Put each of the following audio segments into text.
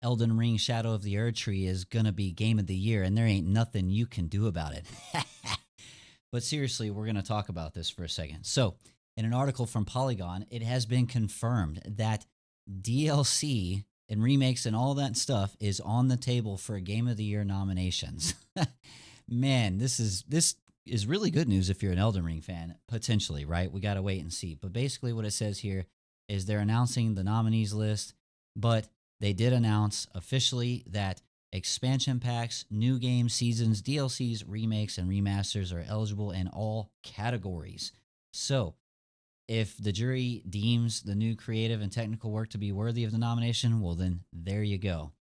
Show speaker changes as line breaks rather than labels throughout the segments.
Elden Ring Shadow of the Erdtree is going to be game of the year, and there ain't nothing you can do about it. But seriously, we're going to talk about this for a second. So, in an article from Polygon, it has been confirmed that DLC and remakes and all that stuff is on the table for Game of the Year nominations. Man, this is really good news if you're an Elden Ring fan, potentially, right? We got to wait and see. But basically what it says here is they're announcing the nominees list, but they did announce officially that expansion packs, new game seasons, DLCs, remakes, and remasters are eligible in all categories. So, if the jury deems the new creative and technical work to be worthy of the nomination, well then, there you go.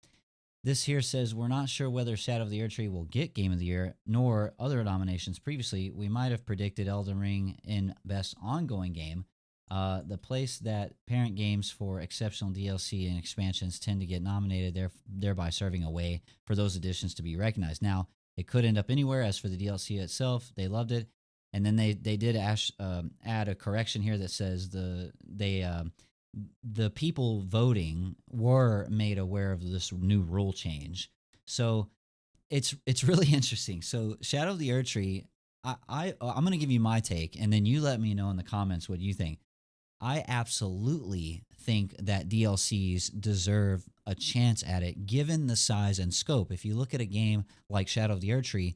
This here says, we're not sure whether Shadow of the Erdtree will get Game of the Year, nor other nominations previously. We might have predicted Elden Ring in Best Ongoing Game. The place that parent games for exceptional DLC and expansions tend to get nominated, thereby serving a way for those additions to be recognized. Now, it could end up anywhere. As for the DLC itself, they loved it. And then they did add a correction here that says the people voting were made aware of this new rule change. So it's really interesting. So Shadow of the Erdtree, I'm going to give you my take, and then you let me know in the comments what you think. I absolutely think that DLCs deserve a chance at it, given the size and scope. If you look at a game like Shadow of the Erdtree,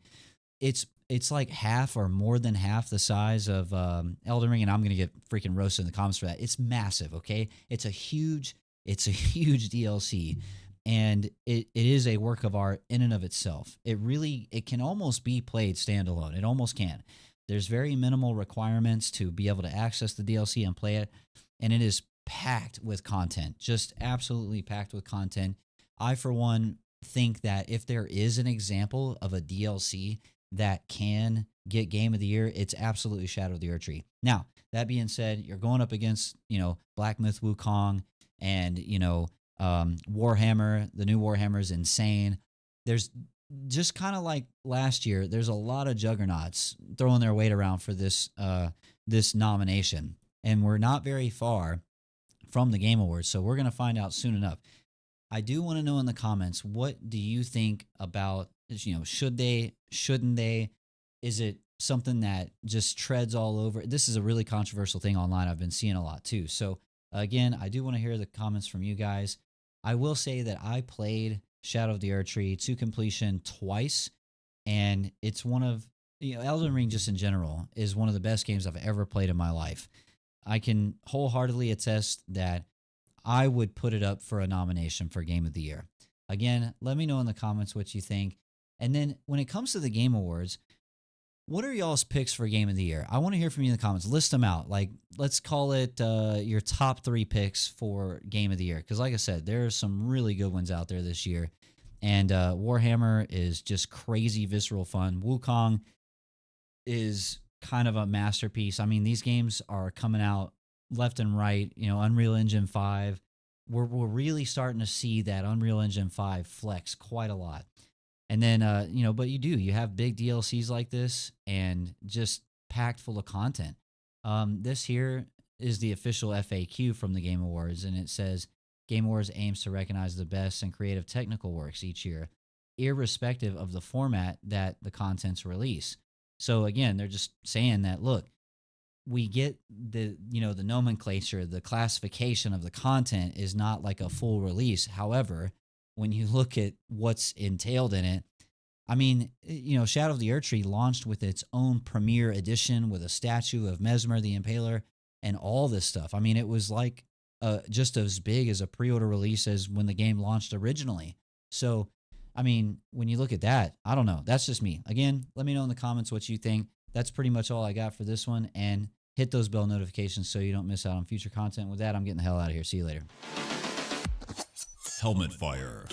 it's like half or more than half the size of Elden Ring, and I'm going to get freaking roasted in the comments for that. It's massive, okay? It's a huge DLC, and it is a work of art in and of itself. It can almost be played standalone. It almost can. There's very minimal requirements to be able to access the DLC and play it, and it is packed with content, just absolutely packed with content. I, for one, think that if there is an example of a DLC that can get Game of the Year, it's absolutely Shadow of the Erdtree. Now, that being said, you're going up against, Black Myth Wukong and, Warhammer. The new Warhammer is insane. There's just kind of like last year, there's a lot of juggernauts throwing their weight around for this nomination, and we're not very far from the Game Awards, so we're going to find out soon enough. I do want to know in the comments, what do you think about, should they, shouldn't they? Is it something that just treads all over? This is a really controversial thing online. I've been seeing a lot too. So again, I do want to hear the comments from you guys. I will say that I played Shadow of the Erdtree to completion twice, and it's one of, Elden Ring just in general is one of the best games I've ever played in my life. I can wholeheartedly attest that I would put it up for a nomination for Game of the Year. Again, let me know in the comments what you think. And then when it comes to the Game Awards, what are y'all's picks for Game of the Year? I want to hear from you in the comments. List them out. Like, let's call it your top 3 picks for Game of the Year. Because like I said, there are some really good ones out there this year. And Warhammer is just crazy visceral fun. Wukong is kind of a masterpiece. I mean, these games are coming out left and right. Unreal Engine 5. We're really starting to see that Unreal Engine 5 flex quite a lot. And then, but you have big DLCs like this and just packed full of content. This here is the official FAQ from the Game Awards, and it says, Game Awards aims to recognize the best and creative technical works each year, irrespective of the format that the contents release. So again, they're just saying that, look, we get the nomenclature, the classification of the content is not like a full release. However, when you look at what's entailed in it, I mean, Shadow of the Erdtree launched with its own premiere edition with a statue of Mesmer the Impaler and all this stuff. I mean, it was like just as big as a pre-order release as when the game launched originally. So, I mean, when you look at that, I don't know. That's just me. Again, let me know in the comments what you think. That's pretty much all I got for this one. And hit those bell notifications so you don't miss out on future content. With that, I'm getting the hell out of here. See you later.
HELMETFIRE.